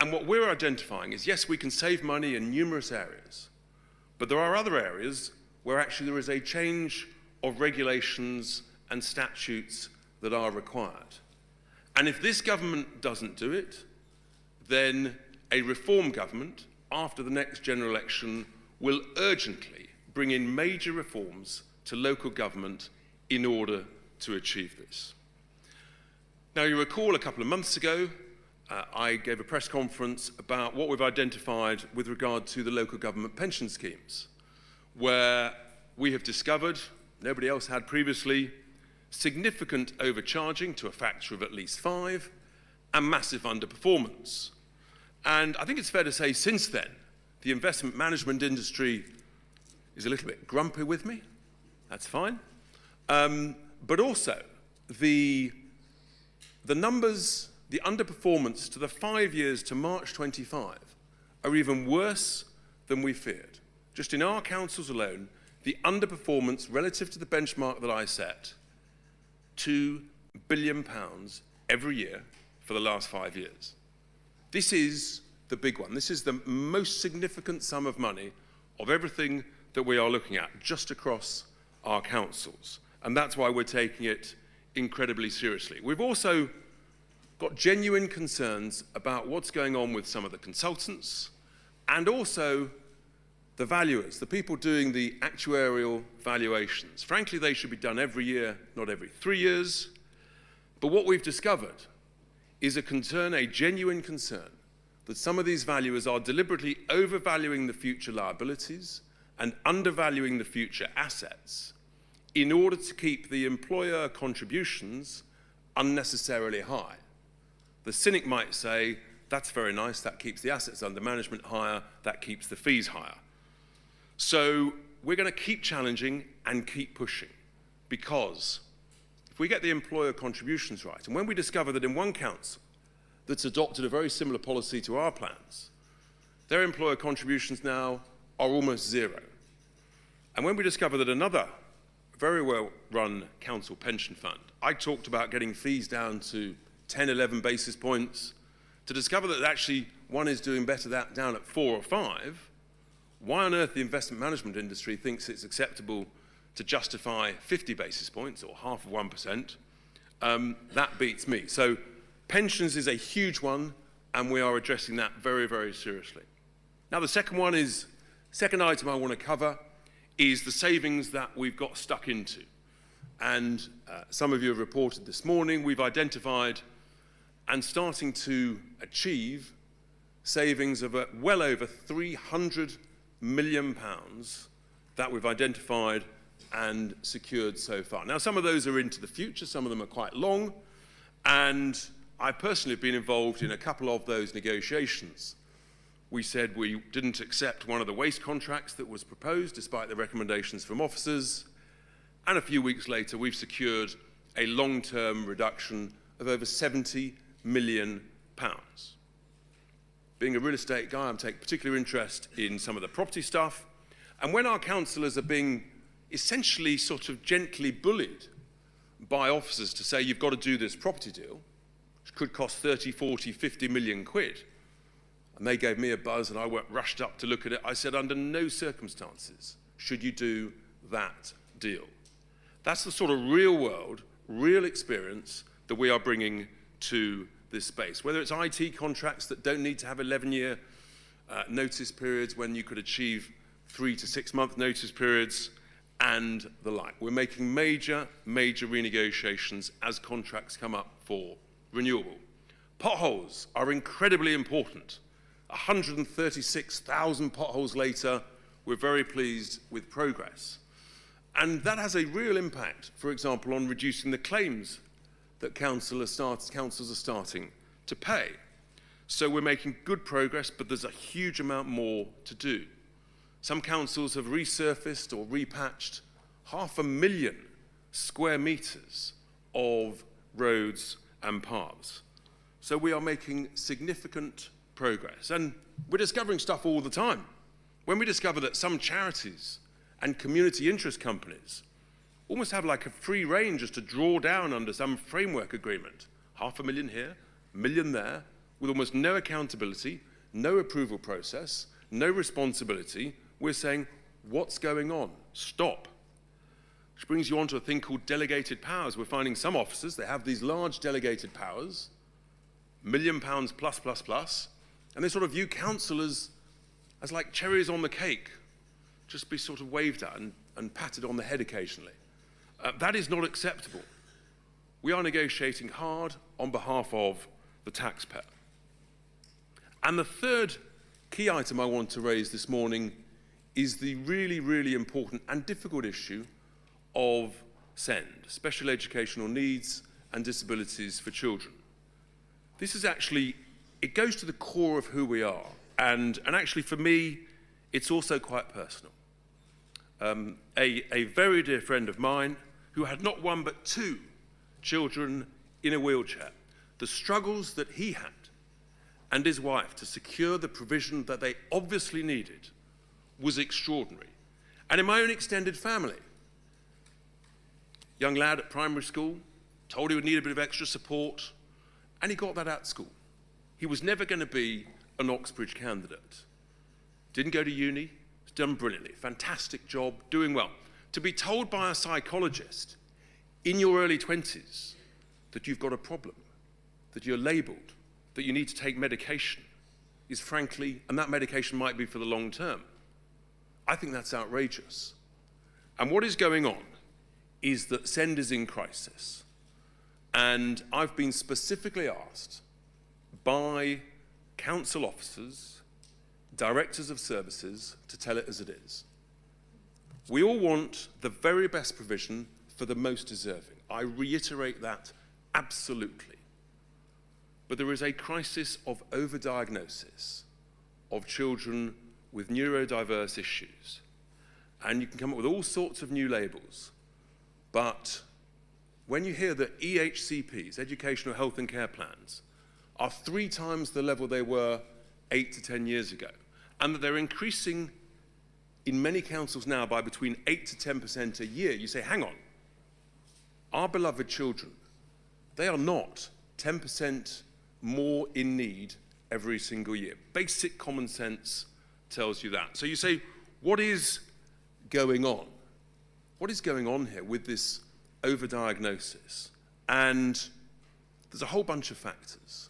And what we're identifying is, yes, we can save money in numerous areas, but there are other areas where actually there is a change of regulations and statutes that are required. And if this government doesn't do it, then a reform government after the next general election will urgently bring in major reforms to local government in order to achieve this. Now, you recall a couple of months ago, I gave a press conference about what we've identified with regard to the local government pension schemes, where we have discovered, nobody else had previously, significant overcharging to a factor of at least 5 and massive underperformance. And I think it's fair to say since then, the investment management industry is a little bit grumpy with me. That's fine. But also, the numbers, the underperformance to the 5 years to March 25 are even worse than we feared. Just in our councils alone, the underperformance relative to the benchmark that I set, £2 billion every year for the last 5 years. This is the big one. This is the most significant sum of money of everything that we are looking at just across our councils. And that's why we're taking it incredibly seriously. We've also got genuine concerns about what's going on with some of the consultants and also the valuers, the people doing the actuarial valuations. Frankly, they should be done every year, not every 3 years. But what we've discovered is a concern, a genuine concern, that some of these valuers are deliberately overvaluing the future liabilities and undervaluing the future assets in order to keep the employer contributions unnecessarily high. The cynic might say, that's very nice, that keeps the assets under management higher, that keeps the fees higher. So we're going to keep challenging and keep pushing, because if we get the employer contributions right, and when we discover that in one council that's adopted a very similar policy to our plans, their employer contributions now are almost zero. And when we discover that another very well-run council pension fund, I talked about getting fees down to 10, 11 basis points, to discover that actually one is doing better down at 4 or 5, why on earth the investment management industry thinks it's acceptable to justify 50 basis points or half of 1%, that beats me. So pensions is a huge one, and we are addressing that very, very seriously. Now, the second item I want to cover is the savings that we've got stuck into. And some of you have reported this morning, we've identified and starting to achieve savings of well over £300 million that we've identified and secured so far. Now, some of those are into the future, some of them are quite long, and I personally have been involved in a couple of those negotiations. We said we didn't accept one of the waste contracts that was proposed, despite the recommendations from officers, and a few weeks later we've secured a long-term reduction of over £70 million. Being a real estate guy, I'm taking particular interest in some of the property stuff, and when our councillors are being essentially sort of gently bullied by officers to say you've got to do this property deal, which could cost 30, 40, 50 million quid, and they gave me a buzz and I went rushed up to look at it, I said, under no circumstances should you do that deal. That's the sort of real world, real experience that we are bringing to this space. Whether it's IT contracts that don't need to have 11-year notice periods when you could achieve 3 to 6 month notice periods and the like. We're making major, major renegotiations as contracts come up for renewal. Potholes are incredibly important. 136,000 potholes later, we're very pleased with progress. And that has a real impact, for example, on reducing the claims that councils are starting to pay. So we're making good progress, but there's a huge amount more to do. Some councils have resurfaced or repatched 500,000 square metres of roads and paths. So we are making significant progress. And we're discovering stuff all the time. When we discover that some charities and community interest companies almost have like a free range as to draw down under some framework agreement, 500,000 here, 1 million there, with almost no accountability, no approval process, no responsibility, we're saying, what's going on? Stop. Which brings you on to a thing called delegated powers. We're finding some officers, they have these large delegated powers, £1 million plus, plus, plus, and they sort of view council as like cherries on the cake, just be sort of waved at and patted on the head occasionally. That is not acceptable. We are negotiating hard on behalf of the taxpayer. And the third key item I want to raise this morning is the really, really important and difficult issue of SEND, special educational needs and disabilities for children. This is actually, it goes to the core of who we are. And actually for me, it's also quite personal. A very dear friend of mine who had not one but two children in a wheelchair, the struggles that he had and his wife to secure the provision that they obviously needed was extraordinary. And in my own extended family, young lad at primary school, told he would need a bit of extra support, and he got that at school. He was never going to be an Oxbridge candidate. Didn't go to uni, was done brilliantly, fantastic job, doing well. To be told by a psychologist in your early 20s that you've got a problem, that you're labelled, that you need to take medication is frankly, and that medication might be for the long term. I think that's outrageous. And what is going on is that SEND is in crisis. And I've been specifically asked by council officers, directors of services, to tell it as it is. We all want the very best provision for the most deserving. I reiterate that absolutely. But there is a crisis of overdiagnosis of children with neurodiverse issues. And you can come up with all sorts of new labels. But when you hear that EHCPs, educational health and care plans, are 3 times the level they were 8 to 10 years ago, and that they're increasing in many councils now by between 8 to 10% a year, you say, hang on, our beloved children, they are not 10% more in need every single year. Basic common sense tells you that. So you say, what is going on? What is going on here with this overdiagnosis? And there's a whole bunch of factors.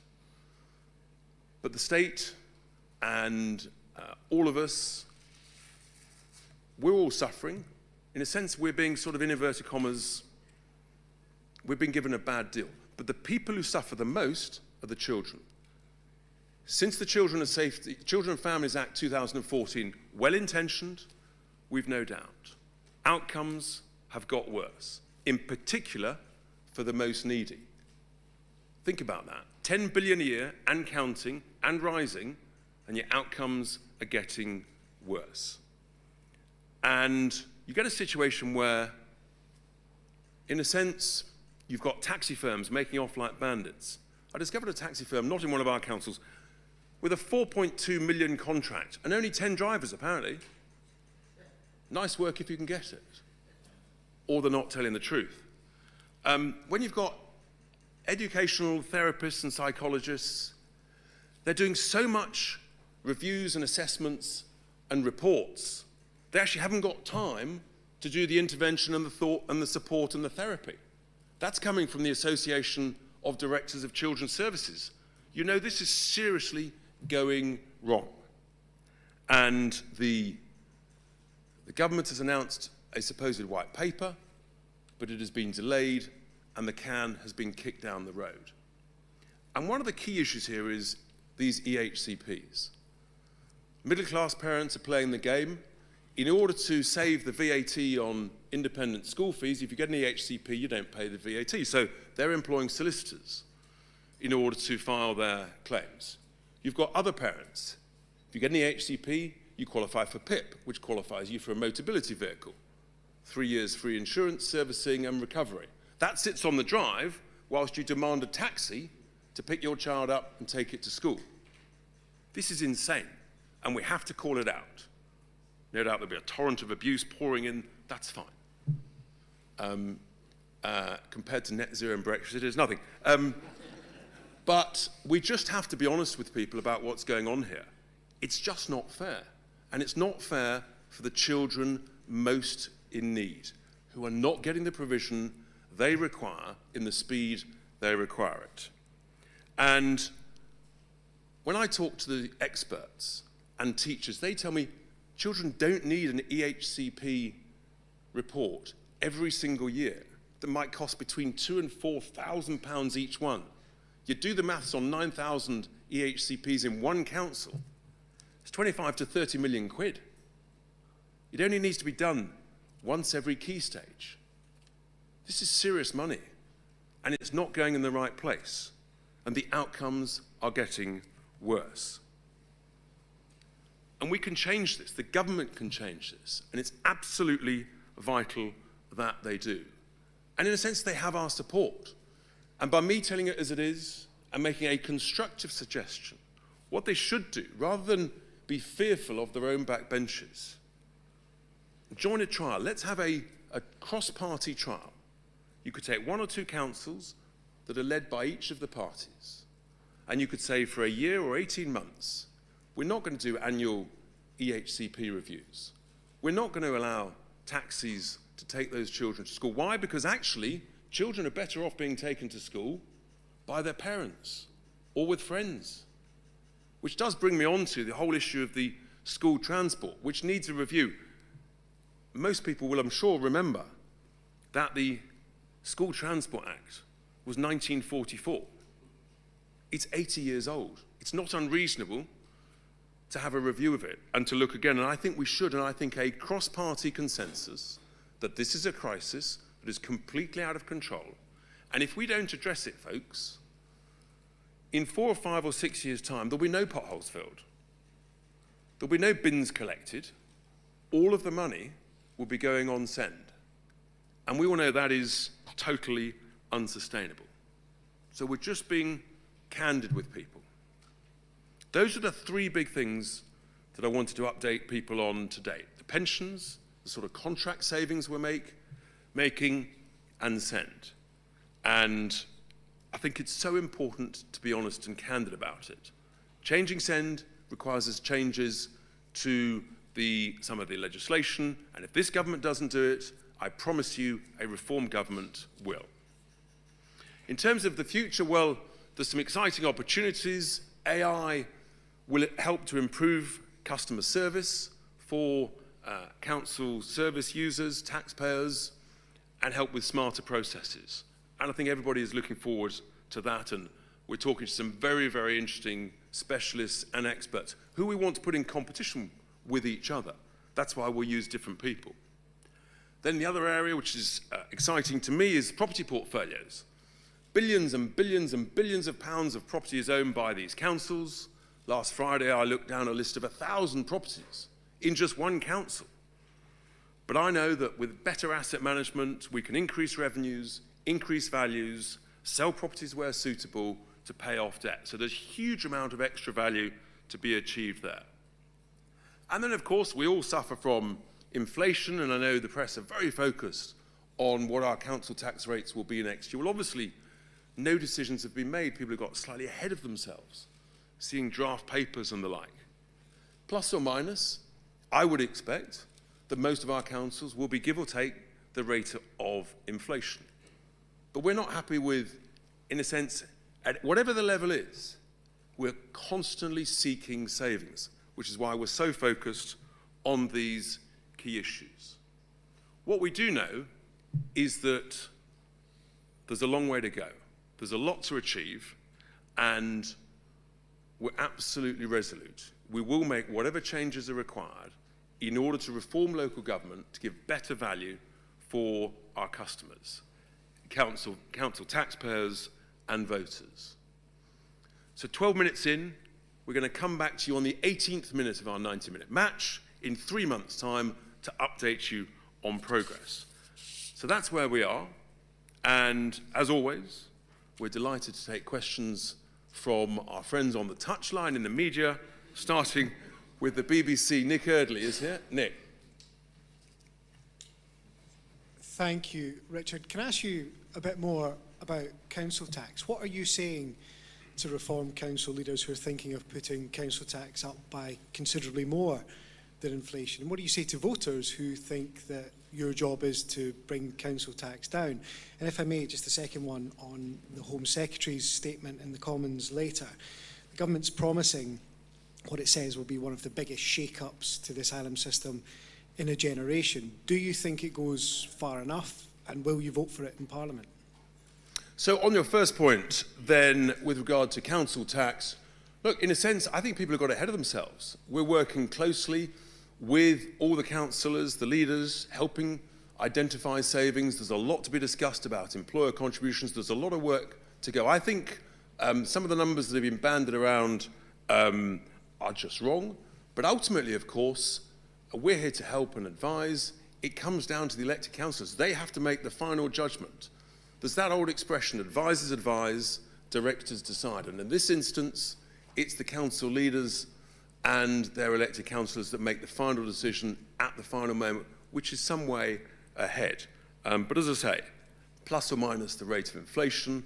But the state and all of us, we're all suffering. In a sense, we're being sort of, in inverted commas, we've been given a bad deal. But the people who suffer the most are the children. Since the Children and Families Act 2014, well-intentioned, we've no doubt, outcomes have got worse, in particular for the most needy. Think about that. 10 billion a year and counting and rising, and your outcomes are getting worse. And you get a situation where, in a sense, you've got taxi firms making off like bandits. I discovered a taxi firm, not in one of our councils, with a 4.2 million contract and only 10 drivers, apparently. Nice work if you can get it. Or they're not telling the truth. When you've got educational therapists and psychologists, they're doing so much reviews and assessments and reports, they actually haven't got time to do the intervention and the thought and the support and the therapy. That's coming from the Association of Directors of Children's Services. You know, this is seriously going wrong. And the government has announced a supposed white paper, but it has been delayed and the can has been kicked down the road. And one of the key issues here is these EHCPs. Middle-class parents are playing the game. In order to save the VAT on independent school fees, if you get an EHCP, you don't pay the VAT. So they're employing solicitors in order to file their claims. You've got other parents. If you get an EHCP, you qualify for PIP, which qualifies you for a motability vehicle. 3 years free insurance, servicing and recovery. That sits on the drive whilst you demand a taxi to pick your child up and take it to school. This is insane, and we have to call it out. No doubt there'll be a torrent of abuse pouring in, that's fine. Compared to net zero and Brexit, it is nothing. But we just have to be honest with people about what's going on here. It's just not fair. And it's not fair for the children most in need, who are not getting the provision they require in the speed they require it. And when I talk to the experts and teachers, they tell me children don't need an EHCP report every single year that might cost between £2,000 and £4,000 each one. You do the maths on 9,000 EHCPs in one council, it's 25 to 30 million quid. It only needs to be done once every key stage. This is serious money, and it's not going in the right place, and the outcomes are getting worse. And we can change this, the government can change this, and it's absolutely vital that they do. And in a sense, they have our support. And by me telling it as it is and making a constructive suggestion, what they should do, rather than be fearful of their own backbenches, join a trial. Let's have a cross-party trial. You could take 1 or 2 councils that are led by each of the parties, and you could say for a year or 18 months, we're not going to do annual EHCP reviews. We're not going to allow taxis to take those children to school. Why? Because actually, children are better off being taken to school by their parents or with friends. Which does bring me on to the whole issue of the school transport, which needs a review. Most people will, I'm sure, remember that the School Transport Act was 1944. It's 80 years old. It's not unreasonable to have a review of it and to look again. And I think we should, and I think a cross-party consensus that this is a crisis that is completely out of control. And if we don't address it, folks, in 4 or 5 or 6 years' time, there'll be no potholes filled. There'll be no bins collected. All of the money will be going on send. And we all know that is totally unsustainable. So we're just being candid with people. Those are the 3 big things that I wanted to update people on today. The pensions, the sort of contract savings we're making, and send. And I think it's so important to be honest and candid about it. Changing send requires us changes to some of the legislation, and if this government doesn't do it, I promise you a reform government will. In terms of the future, well, there's some exciting opportunities. AI will help to improve customer service for council service users, taxpayers, and help with smarter processes. And I think everybody is looking forward to that, and we're talking to some very, very interesting specialists and experts who we want to put in competition with each other. That's why we'll use different people. Then the other area, which is exciting to me, is property portfolios. Billions and billions and billions of pounds of property is owned by these councils. Last Friday, I looked down a list of 1,000 properties in just one council. But I know that with better asset management, we can increase revenues, increase values, sell properties where suitable to pay off debt. So there's a huge amount of extra value to be achieved there. And then, of course, we all suffer from inflation, and I know the press are very focused on what our council tax rates will be next year. Well, obviously, no decisions have been made. People have got slightly ahead of themselves, seeing draft papers and the like. Plus or minus, I would expect that most of our councils will be, give or take, the rate of inflation. But we're not happy with, in a sense, at whatever the level is, we're constantly seeking savings, which is why we're so focused on these key issues. What we do know is that there's a long way to go. There's a lot to achieve, and we're absolutely resolute. We will make whatever changes are required in order to reform local government to give better value for our customers, council taxpayers and voters. So 12 minutes in, we're going to come back to you on the 18th minute of our 90-minute match in 3 months' time to update you on progress. So that's where we are, and as always, we're delighted to take questions from our friends on the touchline in the media, starting with the BBC. Nick Eardley is here. Nick. Thank you, Richard. Can I ask you a bit more about council tax? What are you saying to reform council leaders who are thinking of putting council tax up by considerably more than inflation? And what do you say to voters who think that your job is to bring council tax down? And if I may, just the second one on the Home Secretary's statement in the Commons later. The government's promising what it says will be one of the biggest shake-ups to the asylum system in a generation. Do you think it goes far enough, and will you vote for it in Parliament? So on your first point, then, with regard to council tax, look, in a sense, I think people have got ahead of themselves. We're working closely with all the councillors, the leaders, helping identify savings. There's a lot to be discussed about employer contributions. There's a lot of work to go. I think some of the numbers that have been banded around are just wrong. But ultimately, of course, we're here to help and advise. It comes down to the elected councillors. They have to make the final judgment. There's that old expression, advisors advise, directors decide. And in this instance, it's the council leaders and their elected councillors that make the final decision at the final moment, which is some way ahead. But as I say, plus or minus the rate of inflation,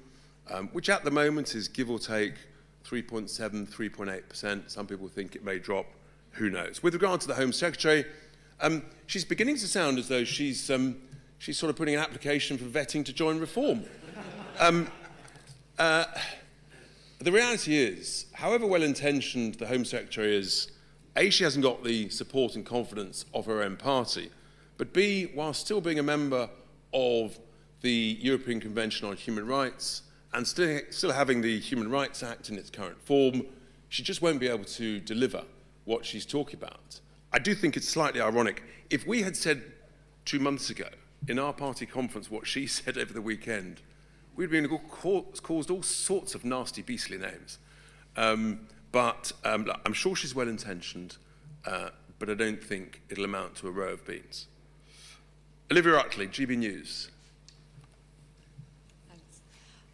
which at the moment is give or take 3.7, 3.8%. Some people think it may drop, who knows. With regard to the Home Secretary, she's beginning to sound as though she's sort of putting an application for vetting to join Reform. The reality is, however well-intentioned the Home Secretary is, A, she hasn't got the support and confidence of her own party, but B, while still being a member of the European Convention on Human Rights and still having the Human Rights Act in its current form, she just won't be able to deliver what she's talking about. I do think it's slightly ironic. If we had said 2 months ago in our party conference what she said over the weekend, we'd been caused all sorts of nasty, beastly names. But I'm sure she's well-intentioned, but I don't think it'll amount to a row of beans. Olivia Utley, GB News. Thanks.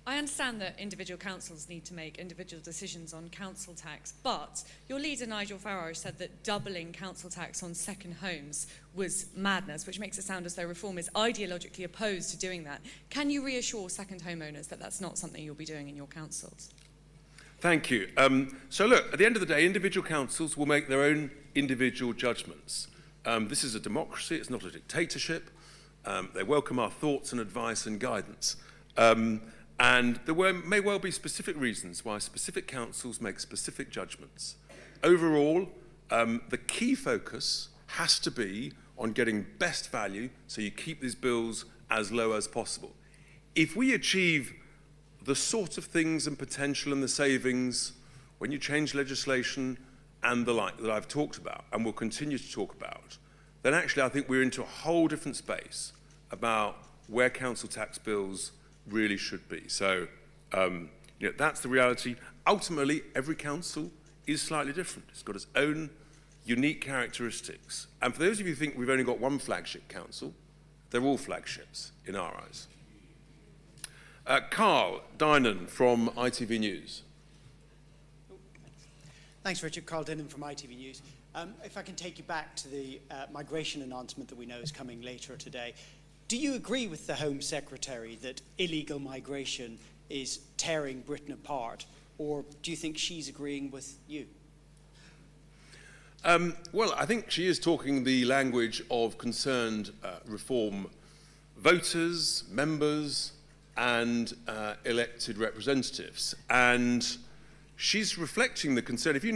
I understand that individual councils need to make individual decisions on council tax, but your leader, Nigel Farage, said that doubling council tax on second homes was madness, which makes it sound as though Reform is ideologically opposed to doing that. Can you reassure second homeowners that that's not something you'll be doing in your councils? Thank you. So look, at the end of the day, individual councils will make their own individual judgments. This is a democracy, it's not a dictatorship. They welcome our thoughts and advice and guidance. And there may well be specific reasons why specific councils make specific judgments. Overall, the key focus has to be on getting best value so you keep these bills as low as possible. If we achieve the sort of things and potential and the savings when you change legislation and the like that I've talked about and will continue to talk about, then actually I think we're into a whole different space about where council tax bills really should be. So that's the reality. Ultimately, every council is slightly different. It's got its own unique characteristics. And for those of you who think we've only got one flagship council, they're all flagships in our eyes. Carl Dinan from ITV News. Thanks, Richard. Carl Dinan from ITV News. If I can take you back to the migration announcement that we know is coming later today, do you agree with the Home Secretary that illegal migration is tearing Britain apart, or do you think she's agreeing with you? Well, I think she is talking the language of concerned Reform voters, members, and elected representatives. And she's reflecting the concern. If you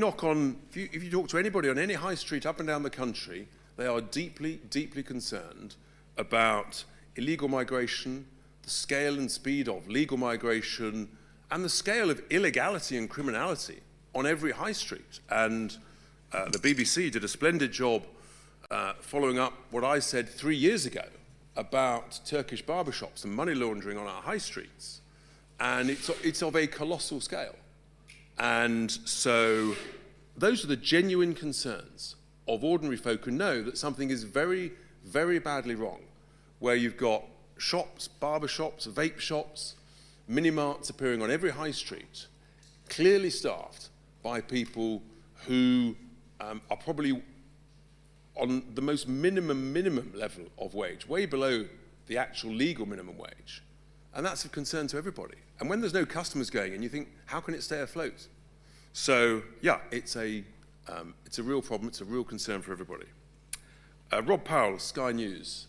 if you talk to anybody on any high street up and down the country, they are deeply, deeply concerned about illegal migration, the scale and speed of legal migration, and the scale of illegality and criminality on every high street. And the BBC did a splendid job following up what I said 3 years ago about Turkish barbershops and money laundering on our high streets. And it's of a colossal scale. And so those are the genuine concerns of ordinary folk who know that something is very, very badly wrong, where you've got shops, barbershops, vape shops, mini-marts appearing on every high street, clearly staffed by people who are probably on the most minimum level of wage, way below the actual legal minimum wage. and that's of concern to everybody. And when there's no customers going in, you think, how can it stay afloat? So, yeah, it's a real problem. It's a real concern for everybody. Rob Powell, Sky News.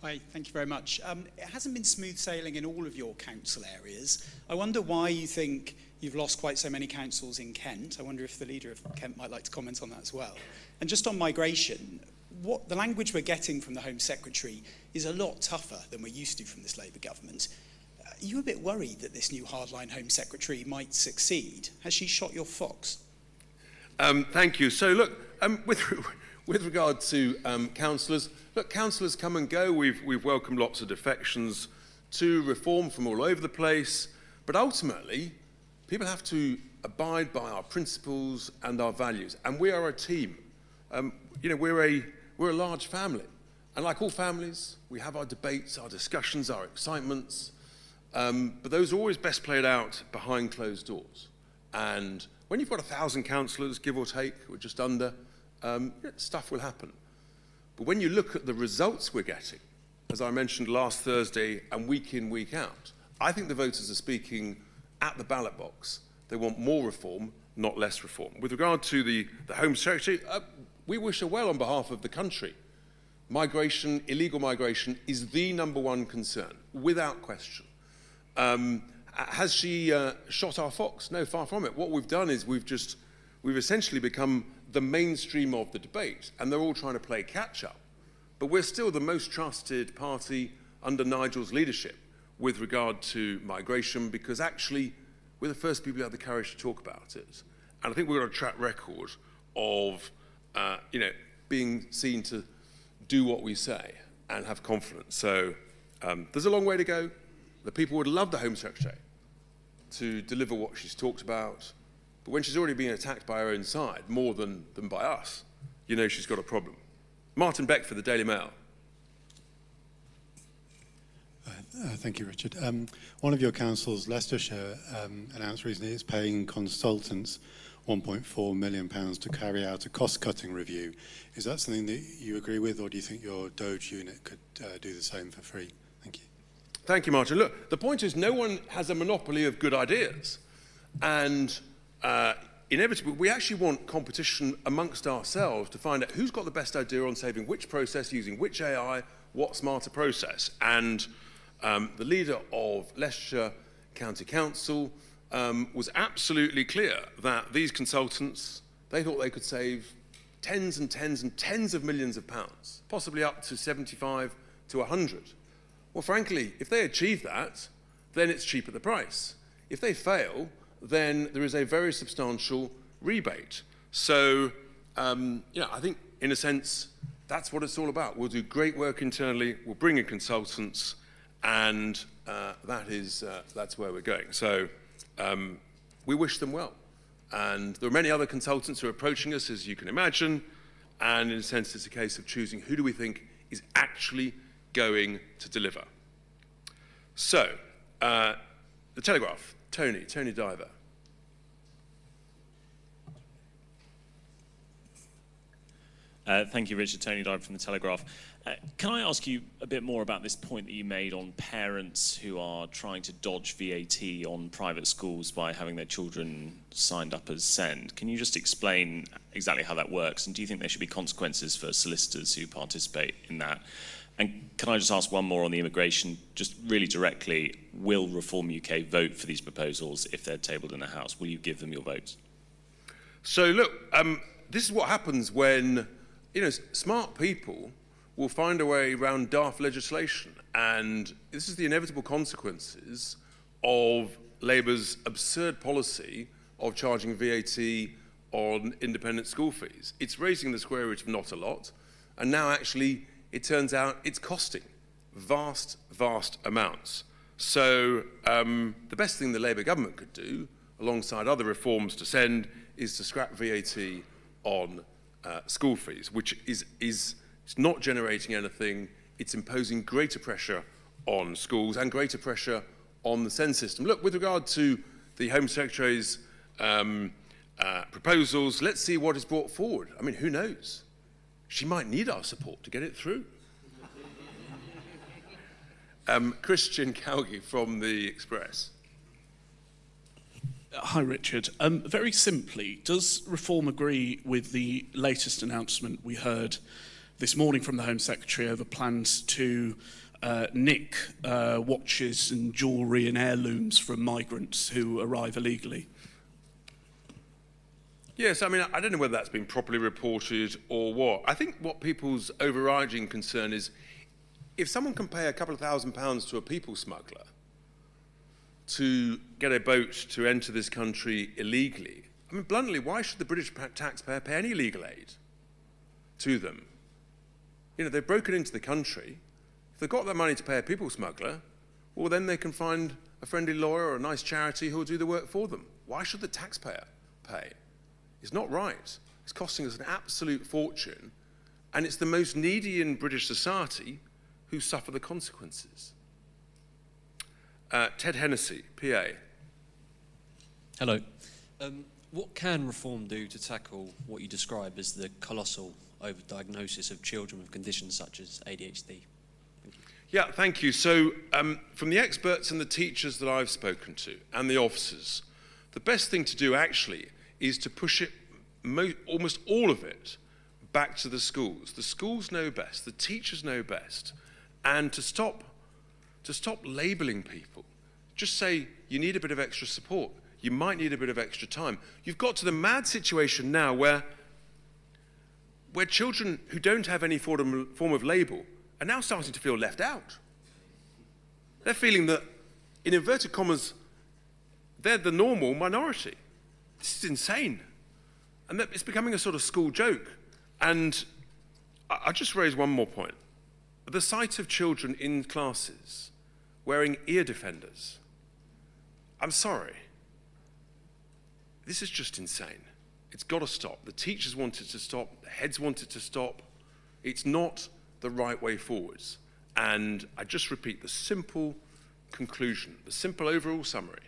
Hi, thank you very much. It hasn't been smooth sailing in all of your council areas. I wonder why you think you've lost quite so many councils in Kent. I wonder if the leader of Kent might like to comment on that as well. And just on migration, what the language we're getting from the Home Secretary is a lot tougher than we're used to from this Labour government. Are you a bit worried that this new hardline Home Secretary might succeed? Has she shot your fox? Thank you. So look, with regard to councillors, look, councillors come and go. We've welcomed lots of defections to reform from all over the place, but ultimately, people have to abide by our principles and our values, and we are a team. We're a large family, and like all families, we have our debates, our discussions, our excitements, but those are always best played out behind closed doors. And when you've got 1,000 councillors, give or take, or just under, stuff will happen. But when you look at the results we're getting, as I mentioned last Thursday and week in, week out, I think the voters are speaking at the ballot box. They want more reform, not less reform. With regard to the Home Secretary, we wish her well on behalf of the country. Migration, illegal migration, is the #1 concern, without question. Has she shot our fox? No, far from it. What we've done is we've essentially become the mainstream of the debate, and they're all trying to play catch-up. But we're still the most trusted party under Nigel's leadership with regard to migration, because actually we're the first people who have the courage to talk about it. And I think we've got a track record of being seen to do what we say and have confidence. So there's a long way to go. The people would love the Home Secretary to deliver what she's talked about, but when she's already being attacked by her own side, more than by us, you know she's got a problem. Martin Beckford, the Daily Mail. Thank you, Richard. One of your councils, Leicestershire, announced recently it's paying consultants £1.4 million to carry out a cost-cutting review. Is that something that you agree with, or do you think your Doge unit could do the same for free? Thank you. Thank you, Martin. Look, the point is no one has a monopoly of good ideas. And inevitably, we actually want competition amongst ourselves to find out who's got the best idea on saving which process, using which AI, what smarter process. And the leader of Leicestershire County Council was absolutely clear that these consultants, they thought they could save tens and tens and tens of millions of pounds, possibly up to 75 to 100. Well, frankly, if they achieve that, then it's cheap at the price. If they fail, then there is a very substantial rebate. So, I think, in a sense, that's what it's all about. We'll do great work internally, we'll bring in consultants, and that's where we're going. So, we wish them well. And there are many other consultants who are approaching us, as you can imagine, and in a sense, it's a case of choosing who do we think is actually going to deliver. So, the Telegraph, Tony Diver. Thank you, Richard. Tony Diver from the Telegraph. Can I ask you a bit more about this point that you made on parents who are trying to dodge VAT on private schools by having their children signed up as SEND? Can you just explain exactly how that works? And do you think there should be consequences for solicitors who participate in that? And can I just ask one more on the immigration, just really directly, will Reform UK vote for these proposals if they're tabled in the House? Will you give them your votes? So look, this is what happens when, smart people will find a way around daft legislation. And this is the inevitable consequences of Labour's absurd policy of charging VAT on independent school fees. It's raising the square root of not a lot, and now actually it turns out it's costing vast, vast amounts. So the best thing the Labour government could do, alongside other reforms to send, is to scrap VAT on school fees, which is not generating anything. It's imposing greater pressure on schools and greater pressure on the SEND system. Look, with regard to the Home Secretary's proposals, let's see what is brought forward. I mean, who knows? She might need our support to get it through. Christian Calgi from the Express. Hi, Richard. Very simply, does Reform agree with the latest announcement we heard this morning from the Home Secretary over plans to nick watches and jewellery and heirlooms from migrants who arrive illegally? Yes, I mean, I don't know whether that's been properly reported or what. I think what people's overriding concern is if someone can pay a couple of £1,000s to a people smuggler to get a boat to enter this country illegally, I mean, bluntly, why should the British taxpayer pay any legal aid to them? You know, they've broken into the country. If they've got that money to pay a people smuggler, well, then they can find a friendly lawyer or a nice charity who will do the work for them. Why should the taxpayer pay? It's not right. It's costing us an absolute fortune, and it's the most needy in British society who suffer the consequences. Ted Hennessy, PA. Hello. What can reform do to tackle what you describe as the colossal overdiagnosis of children with conditions such as ADHD? Thank you. Yeah, thank you. So from the experts and the teachers that I've spoken to and the officers, the best thing to do actually is to push it, almost all of it, back to the schools. The schools know best, the teachers know best, and to stop labelling people. Just say, you need a bit of extra support. You might need a bit of extra time. You've got to the mad situation now where children who don't have any form of label are now starting to feel left out. They're feeling that, in inverted commas, they're the normal minority. This is insane. And that it's becoming a sort of school joke. And I'll just raise one more point. The sight of children in classes wearing ear defenders, I'm sorry. This is just insane. It's got to stop. The teachers want it to stop. The heads want it to stop. It's not the right way forwards. And I just repeat, the simple conclusion, the simple overall summary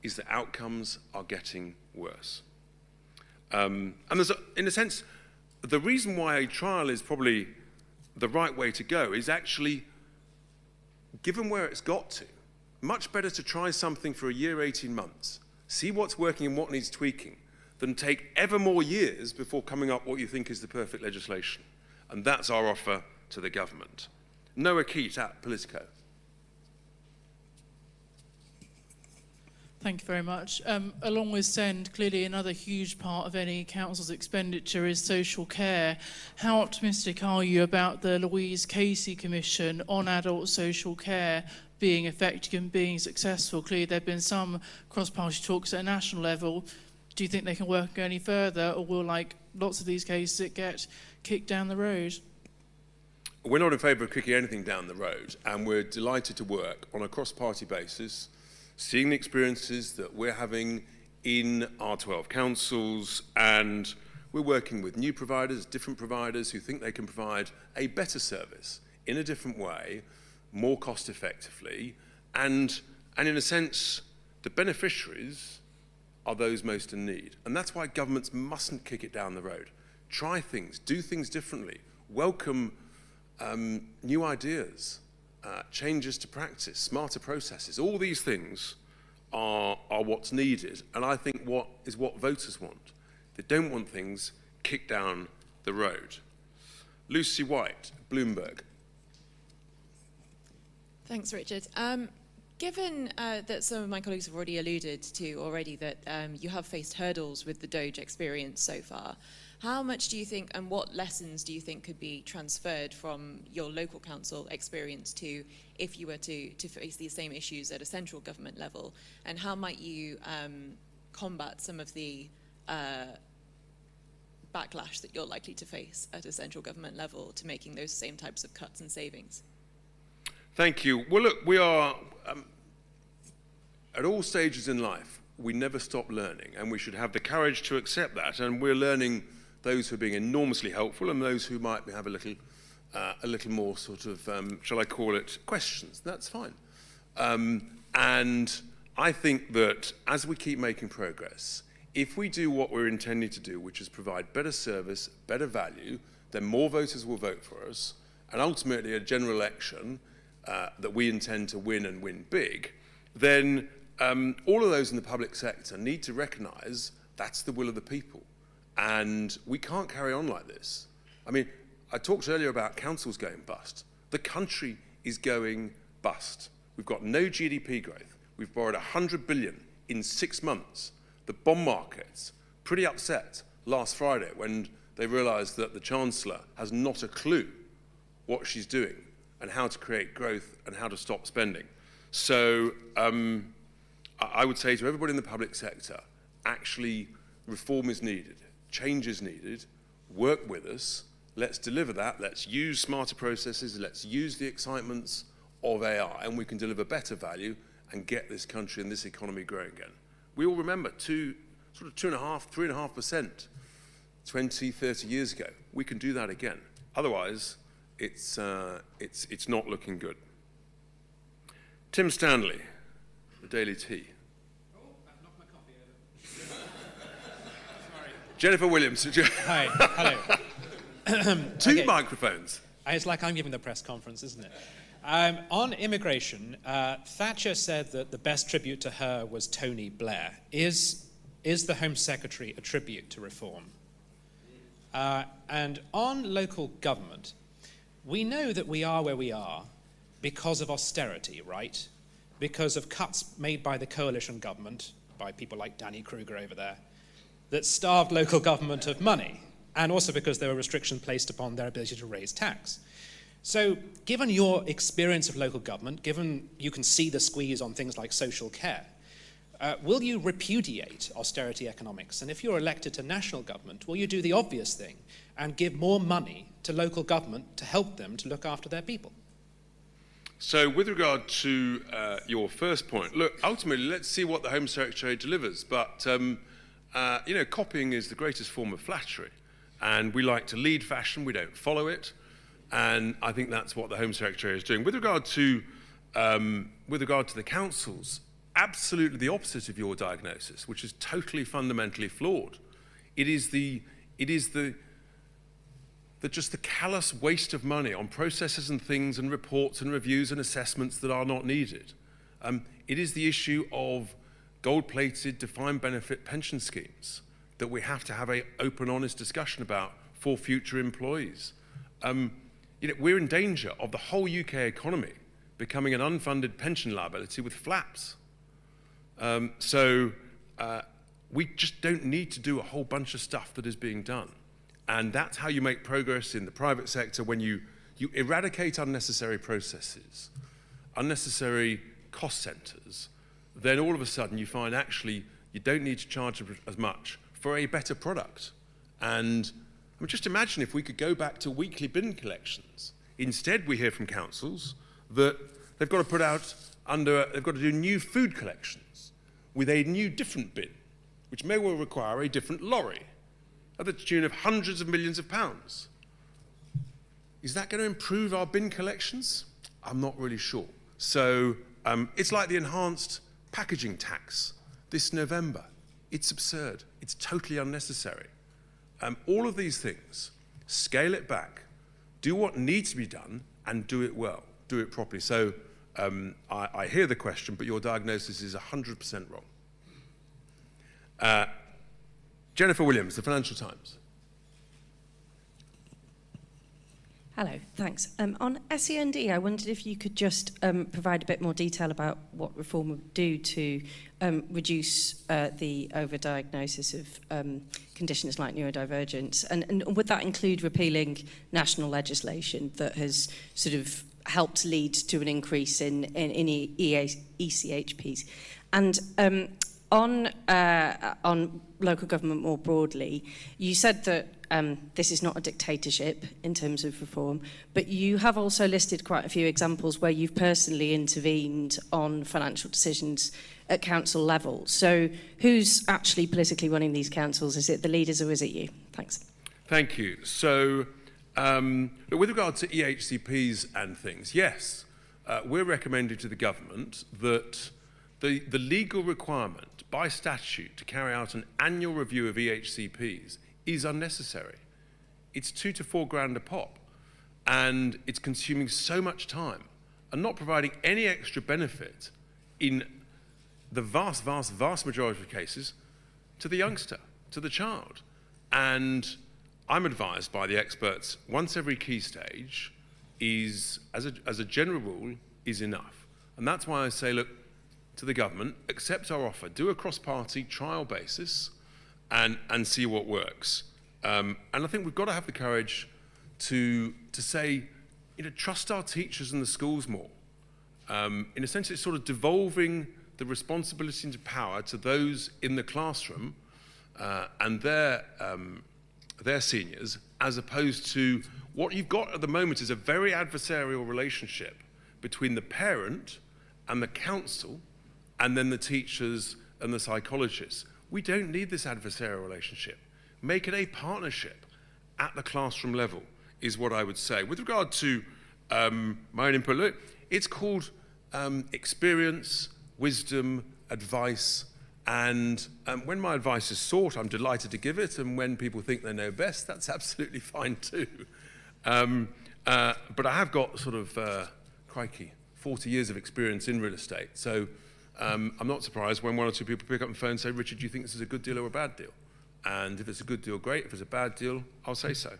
is that outcomes are getting worse. And there's, in a sense, the reason why a trial is probably the right way to go is actually, given where it's got to, much better to try something for a year, 18 months, see what's working and what needs tweaking, than take ever more years before coming up what you think is the perfect legislation. And that's our offer to the government. Noah Keat at Politico. Thank you very much. Along with SEND, clearly another huge part of any council's expenditure is social care. How optimistic are you about the Louise Casey Commission on adult social care being effective and being successful? Clearly there have been some cross-party talks at a national level. Do you think they can work any further, or will, like lots of these cases, it get kicked down the road? We're not in favour of kicking anything down the road, and we're delighted to work on a cross-party basis, seeing the experiences that we're having in our 12 councils, and we're working with new providers, different providers who think they can provide a better service in a different way, more cost effectively, and in a sense, the beneficiaries are those most in need. And that's why governments mustn't kick it down the road. Try things, do things differently, welcome new ideas, changes to practice, smarter processes. All these things are what's needed, and I think what voters want. They don't want things kicked down the road. Lucy White, Bloomberg. Thanks, Richard. Given that some of my colleagues have already alluded to that you have faced hurdles with the Doge experience so far, how much do you think, and what lessons do you think could be transferred from your local council experience to if you were to face these same issues at a central government level? And how might you combat some of the backlash that you're likely to face at a central government level to making those same types of cuts and savings? Thank you. Well, look, we are, at all stages in life, we never stop learning, and we should have the courage to accept that, and we're learning those who are being enormously helpful and those who might have a little more sort of, shall I call it, questions. That's fine. And I think that as we keep making progress, if we do what we're intending to do, which is provide better service, better value, then more voters will vote for us, and ultimately a general election that we intend to win and win big, then all of those in the public sector need to recognise that's the will of the people. And we can't carry on like this. I mean, I talked earlier about councils going bust. The country is going bust. We've got no GDP growth. We've borrowed 100 billion in 6 months. The bond market's pretty upset last Friday when they realised that the Chancellor has not a clue what she's doing and how to create growth and how to stop spending. So I would say to everybody in the public sector, actually reform is needed, change is needed, work with us, let's deliver that, let's use smarter processes, let's use the excitements of AI, and we can deliver better value and get this country and this economy growing again. We all remember 2.5%, 3.5% 20, 30 years ago. We can do that again. Otherwise, it's not looking good. Tim Stanley, the Daily Tea. Oh, I've knocked my coffee over. Sorry. Jennifer Williams. Hi, hello. Two microphones. It's like I'm giving the press conference, isn't it? On immigration, Thatcher said that the best tribute to her was Tony Blair. Is the Home Secretary a tribute to reform? And on local government, we know that we are where we are because of austerity, right? Because of cuts made by the coalition government, by people like Danny Kruger over there, that starved local government of money, and also because there were restrictions placed upon their ability to raise tax. So, given your experience of local government, given you can see the squeeze on things like social care, will you repudiate austerity economics? And if you're elected to national government, will you do the obvious thing and give more money to local government to help them to look after their people? So with regard to your first point, look, ultimately, let's see what the Home Secretary delivers. But, you know, copying is the greatest form of flattery. And we like to lead fashion, we don't follow it. And I think that's what the Home Secretary is doing. With regard to the councils, absolutely the opposite of your diagnosis, which is totally fundamentally flawed. It is just the callous waste of money on processes and things and reports and reviews and assessments that are not needed. It is the issue of gold-plated defined benefit pension schemes that we have to have an open, honest discussion about for future employees. You know, we're in danger of the whole UK economy becoming an unfunded pension liability with flaps. We just don't need to do a whole bunch of stuff that is being done. And that's how you make progress in the private sector, when you eradicate unnecessary processes, unnecessary cost centres, then all of a sudden you find actually you don't need to charge as much for a better product. And I mean, just imagine if we could go back to weekly bin collections. Instead, we hear from councils that they've got to do new food collections with a new different bin, which may well require a different lorry, at the tune of hundreds of millions of pounds. Is that going to improve our bin collections? I'm not really sure. So it's like the enhanced packaging tax this November. It's absurd. It's totally unnecessary. All of these things, scale it back, do what needs to be done, and do it well, do it properly. So I hear the question, but your diagnosis is 100% wrong. Jennifer Williams, the Financial Times. Hello, thanks. On SEND, I wondered if you could just provide a bit more detail about what reform would do to reduce the overdiagnosis of conditions like neurodivergence, and would that include repealing national legislation that has sort of helped lead to an increase in ECHPs? And on local government more broadly, you said that this is not a dictatorship in terms of reform, but you have also listed quite a few examples where you've personally intervened on financial decisions at council level. So who's actually politically running these councils? Is it the leaders or is it you? Thanks. Thank you. So with regard to EHCPs and things, yes, we're recommending to the government that the legal requirement by statute to carry out an annual review of EHCPs is unnecessary. It's $2 to $4 grand a pop, and it's consuming so much time and not providing any extra benefit in the vast, vast, vast majority of cases to the youngster, to the child. And I'm advised by the experts, once every key stage is, as a general rule, is enough. And that's why I say, look, to the government, accept our offer, do a cross-party trial basis and see what works. And I think we've got to have the courage to say, trust our teachers and the schools more. In a sense, it's sort of devolving the responsibility and power to those in the classroom and their seniors, as opposed to what you've got at the moment is a very adversarial relationship between the parent and the council and then the teachers and the psychologists. We don't need this adversarial relationship. Make it a partnership at the classroom level is what I would say. With regard to my own input, look, it's called experience, wisdom, advice, and when my advice is sought, I'm delighted to give it, and when people think they know best, that's absolutely fine too. But I have got sort of, crikey, 40 years of experience in real estate, so I'm not surprised when one or two people pick up the phone and say, Richard, do you think this is a good deal or a bad deal? And if it's a good deal, great. If it's a bad deal, I'll say so.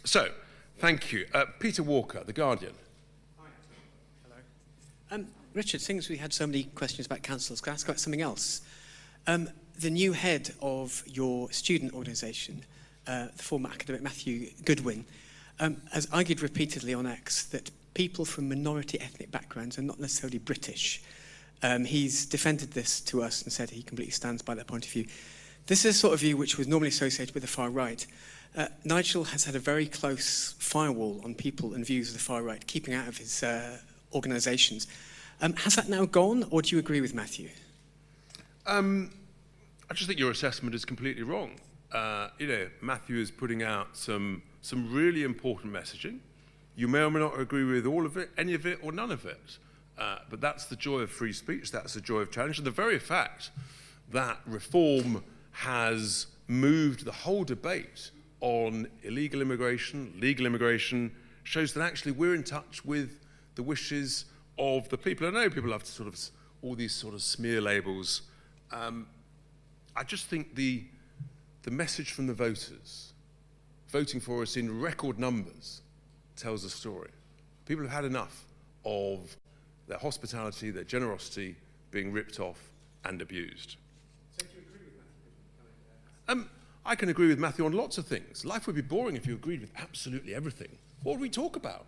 So, thank you. Peter Walker, The Guardian. Hello. Richard, since we had so many questions about councils, can I ask about something else? The new head of your student organisation, the former academic Matthew Goodwin, has argued repeatedly on X that people from minority ethnic backgrounds are not necessarily British. He's defended this to us and said he completely stands by that point of view. This is a sort of view which was normally associated with the far right. Nigel has had a very close firewall on people and views of the far right, keeping out of his organisations. Has that now gone, or do you agree with Matthew? I just think your assessment is completely wrong. Matthew is putting out some really important messaging. You may or may not agree with all of it, any of it, or none of it. But that's the joy of free speech, that's the joy of challenge. And the very fact that reform has moved the whole debate on illegal immigration, legal immigration, shows that actually we're in touch with the wishes of the people. I know people have to sort of, all these sort of smear labels. I just think the message from the voters, voting for us in record numbers, tells a story. People have had enough of their hospitality, their generosity being ripped off and abused. So do you agree with Matthew? I can agree with Matthew on lots of things. Life would be boring if you agreed with absolutely everything. What would we talk about?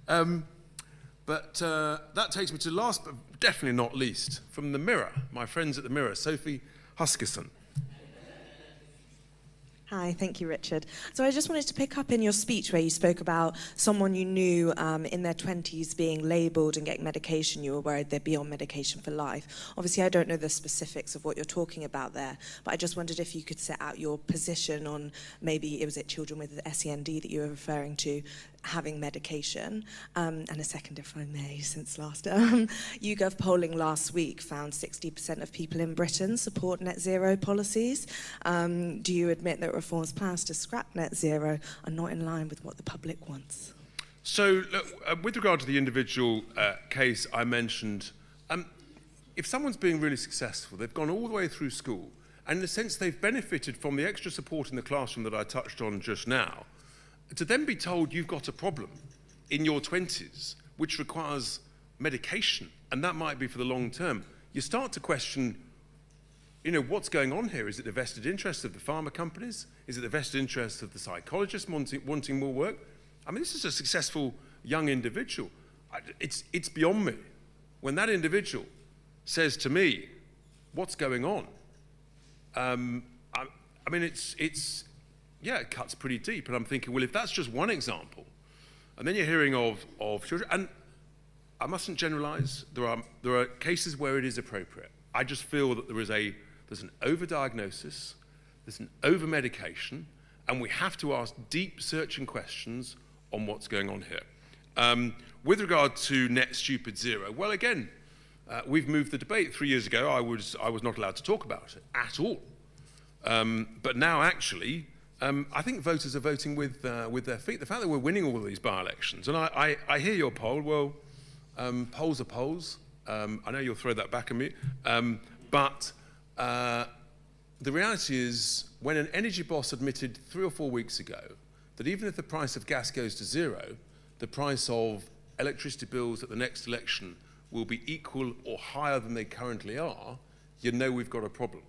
But that takes me to last, but definitely not least, from the Mirror, my friends at the Mirror, Sophie Huskisson. Hi, thank you, Richard. So I just wanted to pick up in your speech where you spoke about someone you knew in their 20s being labelled and getting medication. You were worried they'd be on medication for life. Obviously, I don't know the specifics of what you're talking about there, but I just wondered if you could set out your position on maybe, was it children with SEND that you were referring to, having medication. And a second, if I may, since last. YouGov polling last week found 60% of people in Britain support net zero policies. Do you admit that reform's plans to scrap net zero are not in line with what the public wants? So, look, with regard to the individual case I mentioned, if someone's being really successful, they've gone all the way through school, and in a sense they've benefited from the extra support in the classroom that I touched on just now, to then be told you've got a problem in your 20s, which requires medication, and that might be for the long term, you start to question, what's going on here? Is it the vested interest of the pharma companies? Is it the vested interest of the psychologists wanting more work? I mean, this is a successful young individual. It's beyond me. When that individual says to me, what's going on? I mean, it cuts pretty deep. And I'm thinking, well, if that's just one example, and then you're hearing of children, and I mustn't generalize, there are cases where it is appropriate. I just feel that there's an overdiagnosis, there's an over-medication, and we have to ask deep searching questions on what's going on here. With regard to net stupid zero, well, again, we've moved the debate. 3 years ago, I was not allowed to talk about it at all. But now, actually, I think voters are voting with their feet. The fact that we're winning all of these by-elections, and I hear your poll, well, polls are polls. I know you'll throw that back at me, but the reality is when an energy boss admitted 3 or 4 weeks ago that even if the price of gas goes to zero, the price of electricity bills at the next election will be equal or higher than they currently are, you know we've got a problem.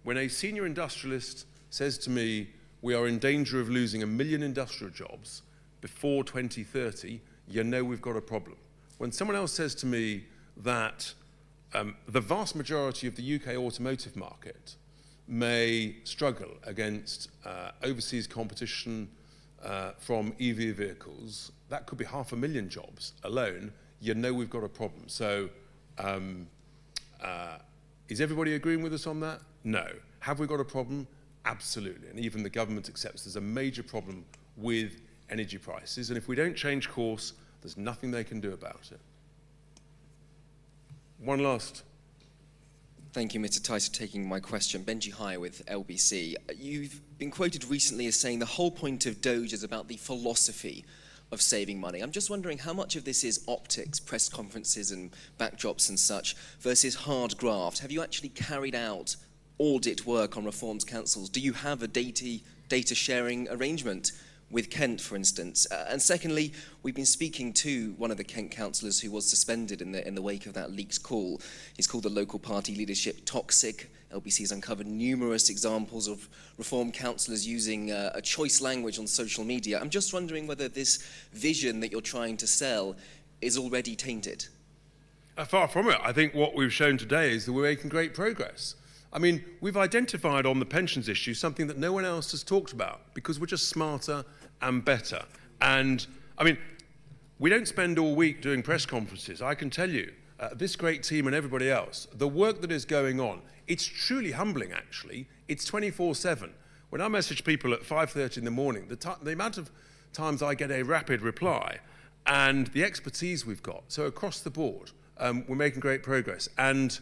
When a senior industrialist says to me, we are in danger of losing 1 million industrial jobs before 2030, you know we've got a problem. When someone else says to me that the vast majority of the UK automotive market may struggle against overseas competition from EV vehicles, that could be 500,000 jobs alone, you know we've got a problem. So is everybody agreeing with us on that? No. Have we got a problem? Absolutely. And even the government accepts there's a major problem with energy prices. And if we don't change course, there's nothing they can do about it. One last. Thank you, Mr. Tice, for taking my question. Benji High with LBC. You've been quoted recently as saying the whole point of Doge is about the philosophy of saving money. I'm just wondering how much of this is optics, press conferences and backdrops and such, versus hard graft. Have you actually carried out audit work on reforms councils? Do you have a data sharing arrangement with Kent, for instance? And secondly, we've been speaking to one of the Kent councillors who was suspended in the wake of that leaked call. He's called the local party leadership toxic. LBC has uncovered numerous examples of reform councillors using a choice language on social media. I'm just wondering whether this vision that you're trying to sell is already tainted. Far from it. I think what we've shown today is that we're making great progress. I mean, we've identified on the pensions issue something that no one else has talked about because we're just smarter and better. And, I mean, we don't spend all week doing press conferences. I can tell you, this great team and everybody else, the work that is going on, it's truly humbling, actually. It's 24/7. When I message people at 5:30 in the morning, the amount of times I get a rapid reply and the expertise we've got. So across the board, we're making great progress. And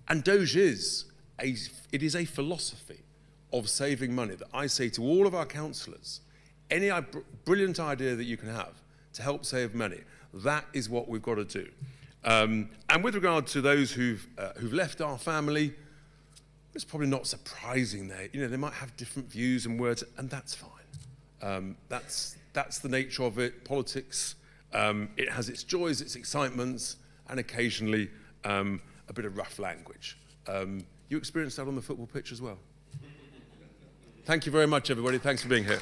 Doge is a philosophy of saving money that I say to all of our councillors, any brilliant idea that you can have to help save money, that is what we've got to do. And with regard to those who've left our family, it's probably not surprising they might have different views and words, and that's fine. That's the nature of it. Politics, it has its joys, its excitements, and occasionally a bit of rough language. You experienced that on the football pitch as well. Thank you very much, everybody. Thanks for being here.